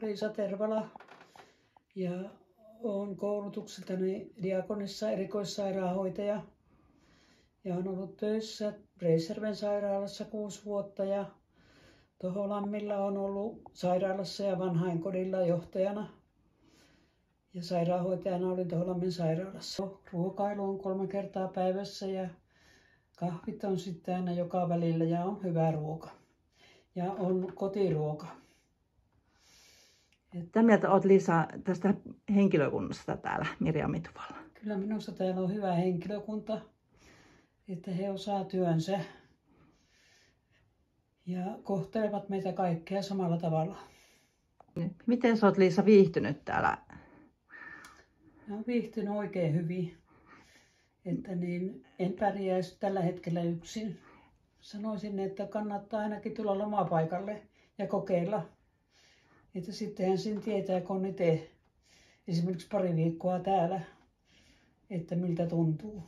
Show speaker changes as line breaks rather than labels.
Liisa Tervala ja olen koulutukseltani diakonissa erikoissairaanhoitaja ja olen ollut töissä Reisjärven sairaalassa 6 vuotta ja Toholammilla on ollut sairaalassa ja vanhainkodilla johtajana ja sairaanhoitajana olin Toholammin sairaalassa. Ruokailu on 3 kertaa päivässä ja kahvit on sitten aina joka välillä ja on hyvä ruoka ja on kotiruoka.
Mitä mieltä olet, Liisa, tästä henkilökunnasta täällä Mirja Mituvalla?
Kyllä minusta täällä on hyvä henkilökunta, että he osaa työnsä ja kohtelevat meitä kaikkea samalla tavalla.
Miten sä oot, Liisa, viihtynyt täällä?
Mä oon viihtynyt oikein hyvin, että en pärjäisi tällä hetkellä yksin. Sanoisin, että kannattaa ainakin tulla lomapaikalle ja kokeilla. Että sittenhän siinä tietää, kun on itse esimerkiksi pari viikkoa täällä, että miltä tuntuu.